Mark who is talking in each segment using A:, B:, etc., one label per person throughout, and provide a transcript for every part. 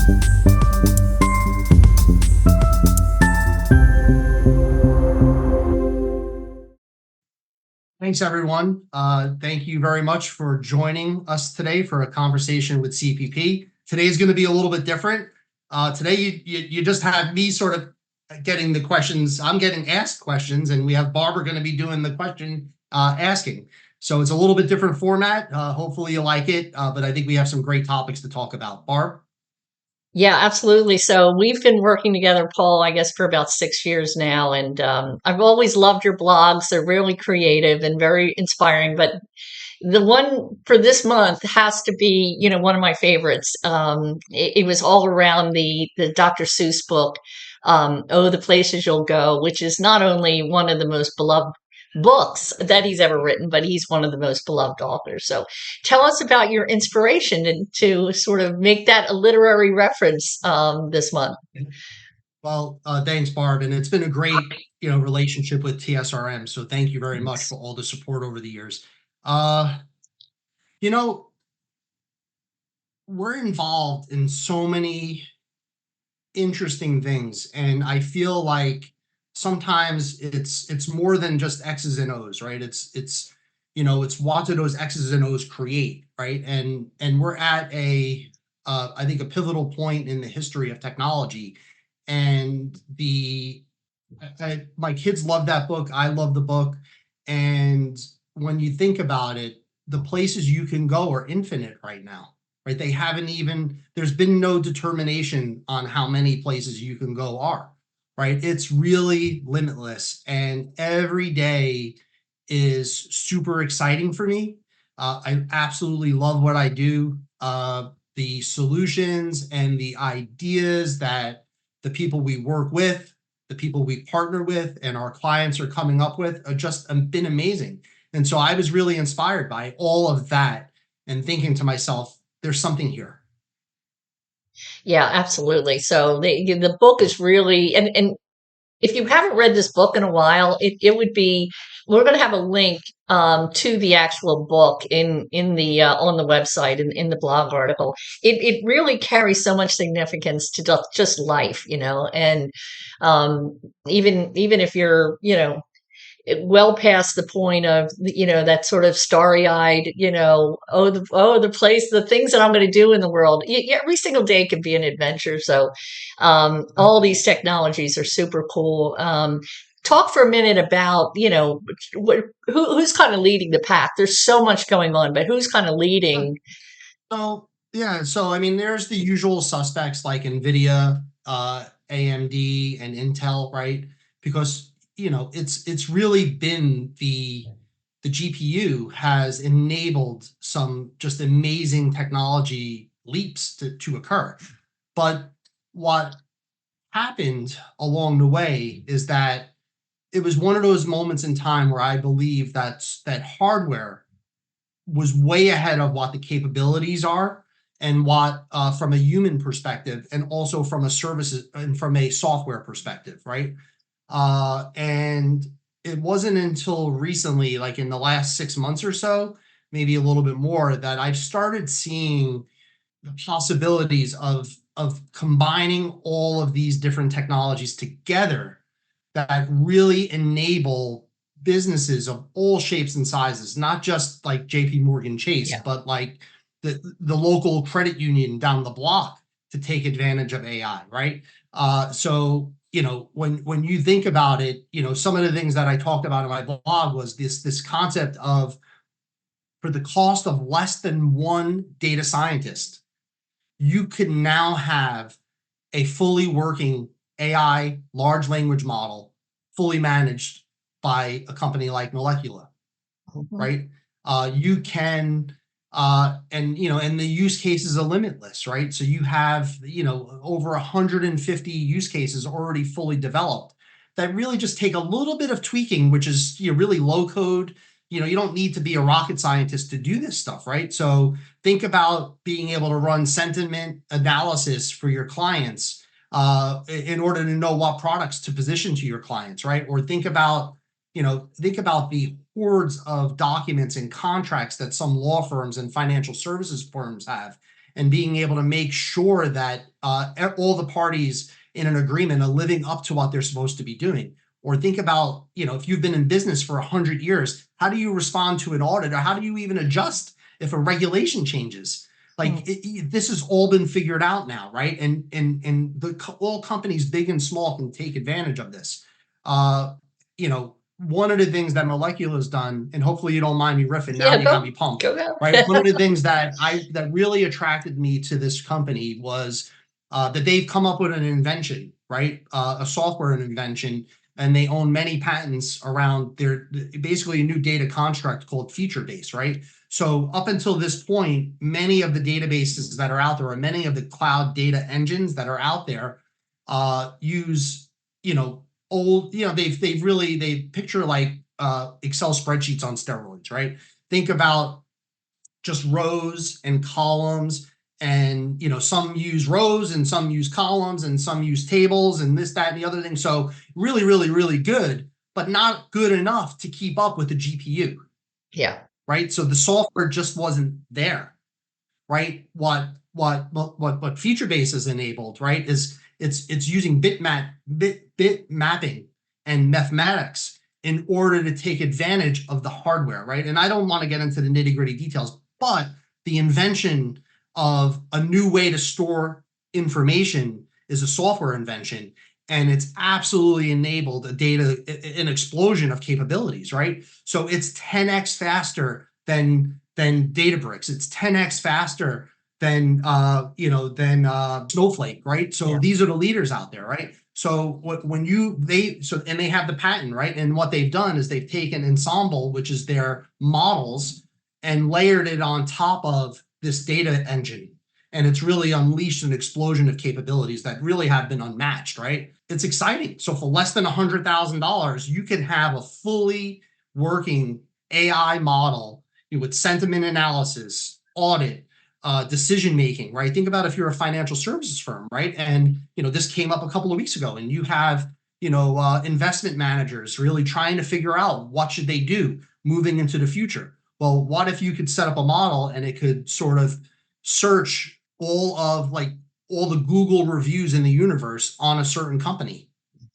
A: Thanks, everyone. Thank you very much for joining us today for a conversation with CPP. Today is going to be a little bit different. Today, you just have me sort of getting the questions. I'm getting asked questions, and we have Barbara going to be doing the question asking. So it's a little bit different format. Hopefully you like it, but I think we have some great topics to talk about. Barb?
B: Yeah, absolutely. So we've been working together, Paul, I guess for about 6 years now. And I've always loved your blogs. They're really creative and very inspiring. But the one for this month has to be, one of my favorites. It was all around the Dr. Seuss book, Oh, the Places You'll Go, which is not only one of the most beloved books that he's ever written, but he's one of the most beloved authors. So tell us about your inspiration to sort of make that a literary reference this month.
A: Well, thanks, Barb, and it's been a great, relationship with TSRM. So thank you very much for all the support over the years. Uh, you know, we're involved in so many interesting things, and I feel like sometimes it's more than just X's and O's, right? It's what do those X's and O's create, right? And we're at I think a pivotal point in the history of technology, and my kids love that book. I love the book. And when you think about it, the places you can go are infinite right now, right? There's been no determination on how many places you can go are, right? It's really limitless. And every day is super exciting for me. I absolutely love what I do. The solutions and the ideas that the people we work with, the people we partner with, and our clients are coming up with are just been amazing. And so I was really inspired by all of that and thinking to myself, there's something here.
B: Yeah, absolutely. So the book is really, and if you haven't read this book in a while, it would be, we're going to have a link to the actual book in the on the website in the blog article. It really carries so much significance to just life, and even if you're, well past the point of that sort of starry-eyed, the place, the things that I'm going to do in the world. Every single day can be an adventure. So all these technologies are super cool. Talk for a minute about who's kind of leading the pack. There's so much going on, but who's kind of leading?
A: So yeah, so I mean, there's the usual suspects like Nvidia, AMD, and Intel, right? Because it's really been the GPU has enabled some just amazing technology leaps to occur. But what happened along the way is that it was one of those moments in time where I believe that hardware was way ahead of what the capabilities are, and what from a human perspective, and also from a services and from a software perspective, right? And it wasn't until recently, like in the last 6 months or so, maybe a little bit more, that I've started seeing the possibilities of combining all of these different technologies together that really enable businesses of all shapes and sizes, not just like JP Morgan Chase,
B: Yeah.
A: but like the local credit union down the block to take advantage of AI, right? So when you think about it, some of the things that I talked about in my blog was this concept of, for the cost of less than one data scientist, you can now have a fully working AI large language model, fully managed by a company like Molecular,
B: Mhm.
A: right? You can, and the use cases are limitless, right? So you have, over 150 use cases already fully developed that really just take a little bit of tweaking, which is really low code. You don't need to be a rocket scientist to do this stuff, right? So think about being able to run sentiment analysis for your clients in order to know what products to position to your clients, right? Or think about the hordes of documents and contracts that some law firms and financial services firms have, and being able to make sure that all the parties in an agreement are living up to what they're supposed to be doing. Or think about, if you've been in business for 100 years, how do you respond to an audit, or how do you even adjust if a regulation changes? Like this has all been figured out now, right? And all companies, big and small, can take advantage of this. One of the things that Molecular has done, and hopefully you don't mind me riffing, now
B: Yeah,
A: you got me pumped,
B: go.
A: right? One of the things that really attracted me to this company was that they've come up with an invention, right? A software invention, and they own many patents around their basically a new data construct called feature-based, right? So up until this point, many of the databases that are out there, or many of the cloud data engines that are out there, use old, they picture like Excel spreadsheets on steroids, right? Think about just rows and columns, and some use rows and some use columns and some use tables and this, that, and the other thing. So really, really, really good, but not good enough to keep up with the GPU.
B: Yeah.
A: Right. So the software just wasn't there. Right. What feature-based is enabled, right, is it's using bit mapping and mathematics in order to take advantage of the hardware, right? And I don't want to get into the nitty-gritty details, but the invention of a new way to store information is a software invention, and it's absolutely enabled an explosion of capabilities, right? So it's 10x faster than Databricks. It's 10x faster than Snowflake, right? So these are the leaders out there, right? So and they have the patent, right? And what they've done is they've taken Ensemble, which is their models, and layered it on top of this data engine. And it's really unleashed an explosion of capabilities that really have been unmatched, right? It's exciting. So for less than $100,000, you can have a fully working AI model with sentiment analysis, audit, decision making, right? Think about if you're a financial services firm, right? And this came up a couple of weeks ago, and you have investment managers really trying to figure out what should they do moving into the future. Well, what if you could set up a model and it could sort of search all the Google reviews in the universe on a certain company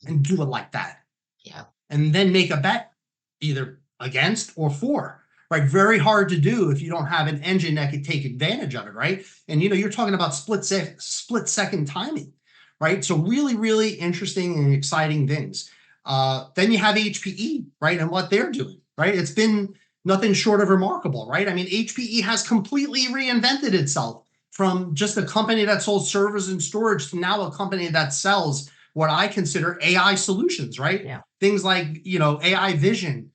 A: and do it like that?
B: Yeah.
A: And then make a bet either against or for, right? Very hard to do if you don't have an engine that could take advantage of it, right? And you're talking about split second timing, right? So really, really interesting and exciting things. Then you have HPE, right? And what they're doing, right? It's been nothing short of remarkable, right? I mean, HPE has completely reinvented itself from just a company that sold servers and storage to now a company that sells what I consider AI solutions, right?
B: Yeah.
A: Things like, AI vision,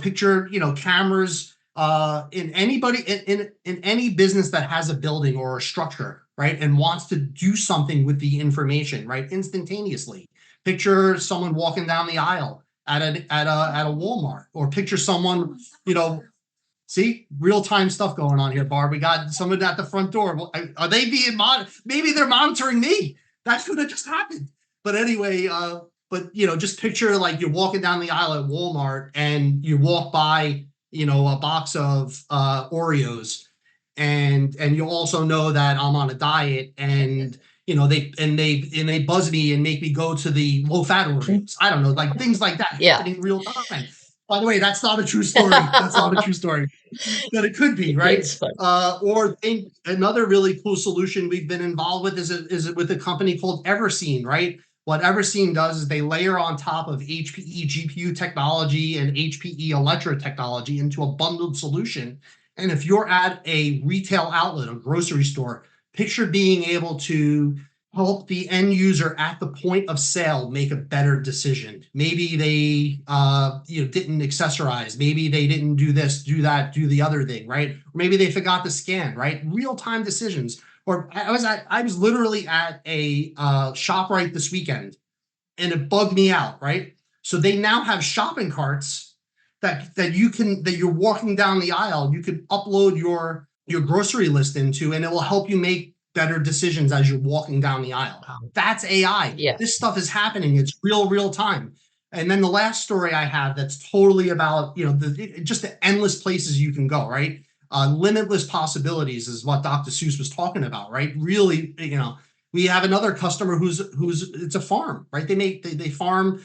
A: picture, cameras, in any business that has a building or a structure, right, and wants to do something with the information, right, instantaneously. Picture someone walking down the aisle at a Walmart, or picture someone, see, real-time stuff going on here, Barb. We got someone at the front door. Are they being maybe they're monitoring me? That could have just happened. But anyway, just picture like you're walking down the aisle at Walmart and you walk by, a box of Oreos, and you also know that I'm on a diet, and they buzz me and make me go to the low-fat Oreos. I don't know, like things like that happening real time. By the way, that's not a true story. That's not a true story. But it could be, right? Or think another really cool solution we've been involved with is with a company called Everseen, right? What Everseen does is they layer on top of HPE GPU technology and HPE Electra technology into a bundled solution. And if you're at a retail outlet, a grocery store, picture being able to help the end user at the point of sale make a better decision. Maybe they didn't accessorize. Maybe they didn't do this, do that, do the other thing, right? Or maybe they forgot to scan, right? Real-time decisions. Or I was literally at a ShopRite this weekend, and it bugged me out, right? So they now have shopping carts that you're walking down the aisle, you can upload your grocery list into, and it will help you make better decisions as you're walking down the aisle. That's AI.
B: Yeah.
A: This stuff is happening. It's real time. And then the last story I have that's totally about, just the endless places you can go, right? Limitless possibilities is what Dr. Seuss was talking about, right? Really, we have another customer who's it's a farm, right? They farm,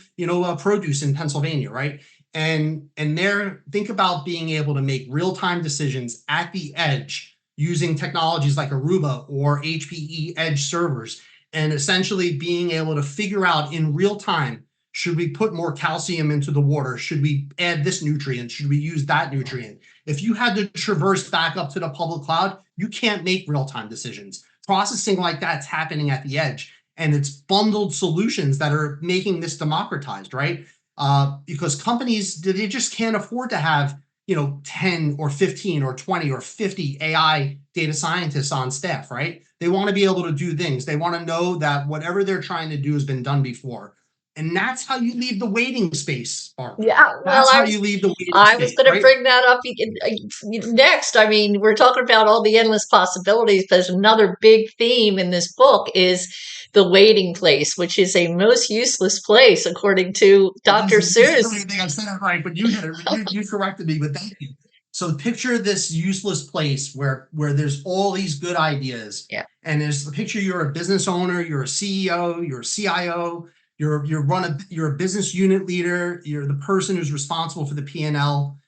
A: produce in Pennsylvania, right? And they're think about being able to make real-time decisions at the edge using technologies like Aruba or HPE edge servers, and essentially being able to figure out in real time, should we put more calcium into the water? Should we add this nutrient? Should we use that nutrient? If you had to traverse back up to the public cloud, you can't make real-time decisions. Processing like that's happening at the edge, and it's bundled solutions that are making this democratized, right? Because companies, they just can't afford to have 10 or 15 or 20 or 50 AI data scientists on staff, right? They want to be able to do things. They want to know that whatever they're trying to do has been done before. And that's how you leave the waiting space, Barbara.
B: Yeah, well,
A: That's how you leave the waiting
B: I was
A: space,
B: going to
A: right?
B: bring that up next. I mean, we're talking about all the endless possibilities. There's another big theme in this book is the waiting place, which is a most useless place, according to Dr.
A: This is
B: Seuss.
A: the thing I said it right, but you hit it. You corrected me, but thank you. So picture this useless place where there's all these good ideas,
B: Yeah.
A: and there's the picture. You're a business owner, you're a CEO, you're a CIO, you're a business unit leader, you're the person who's responsible for the P&L,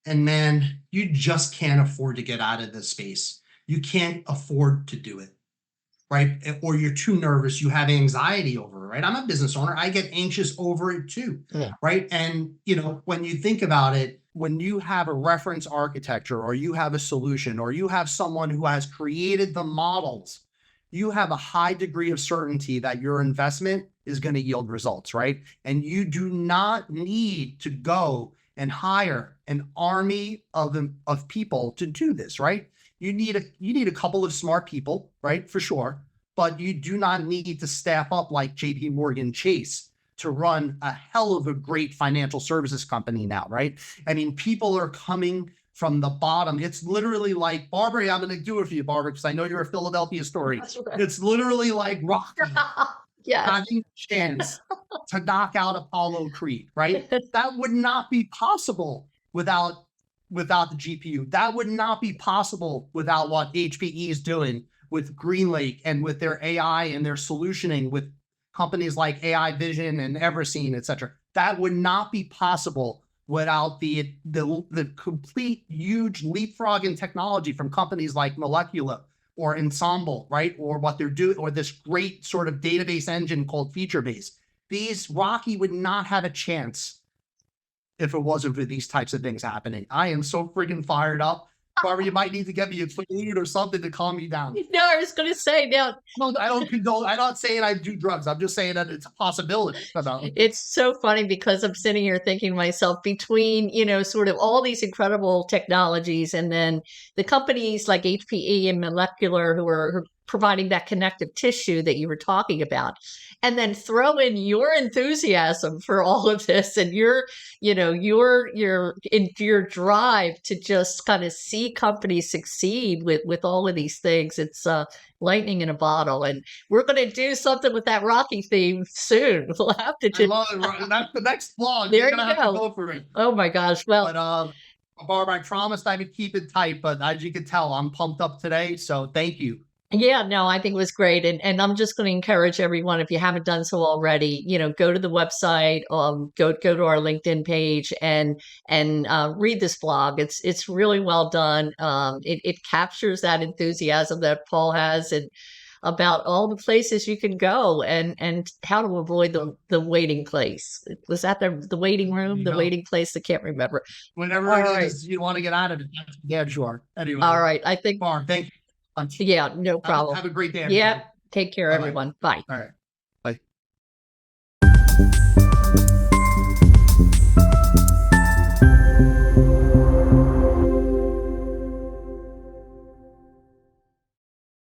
A: and man, you just can't afford to get out of this space. You can't afford to do it, right? Or you're too nervous, you have anxiety over it, right? I'm a business owner, I get anxious over it too,
B: Yeah.
A: right? And when you think about it, when you have a reference architecture, or you have a solution, or you have someone who has created the models, you have a high degree of certainty that your investment is going to yield results, right? And you do not need to go and hire an army of people to do this, right? You need a couple of smart people, right? For sure. But you do not need to staff up like JP Morgan Chase to run a hell of a great financial services company now, right? I mean, people are coming from the bottom. It's literally like, Barbara, I'm going to do it for you, Barbara, because I know you're a Philadelphia story.
B: Right.
A: It's literally like Rocky
B: Yes.
A: having a chance to knock out Apollo Creed, right? That would not be possible without the GPU. That would not be possible without what HPE is doing with GreenLake and with their AI and their solutioning with companies like AI Vision and Everseen, et cetera. That would not be possible without the complete huge leapfrog in technology from companies like Molecular or Ensemble, right? Or what they're doing, or this great sort of database engine called FeatureBase. Rocky would not have a chance if it wasn't for these types of things happening. I am so freaking fired up. Barbara, you might need to get me a food or something to calm me down.
B: No, I was going to say now.
A: No, I don't condone. I'm not saying I do drugs. I'm just saying that it's a possibility.
B: It's so funny because I'm sitting here thinking to myself, between, sort of all these incredible technologies, and then the companies like HPE and Molecular who are providing that connective tissue that you were talking about, and then throw in your enthusiasm for all of this and your drive to just kind of see companies succeed with all of these things. It's lightning in a bottle, and we're going to do something with that Rocky theme soon. We'll have to do.
A: I love it. That's the next vlog.
B: There
A: You're gonna
B: you
A: have
B: go.
A: to go for it.
B: Oh my gosh! Well,
A: but Barbara, I promised I would keep it tight, but as you can tell, I'm pumped up today. So thank you.
B: yeah, no, I think it was great. And I'm just going to encourage everyone, if you haven't done so already, go to the website, go to our LinkedIn page and read this blog. It's really well done. It captures that enthusiasm that Paul has, and about all the places you can go, and how to avoid the waiting place. Was that the waiting room, the waiting place? I can't remember.
A: Whenever it is you want to get out of it, yeah, sure. Anyway.
B: All right. I think.
A: Thank you.
B: Yeah, no problem.
A: Have a great day.
B: Yeah. Take care, everyone. Bye.
A: All right.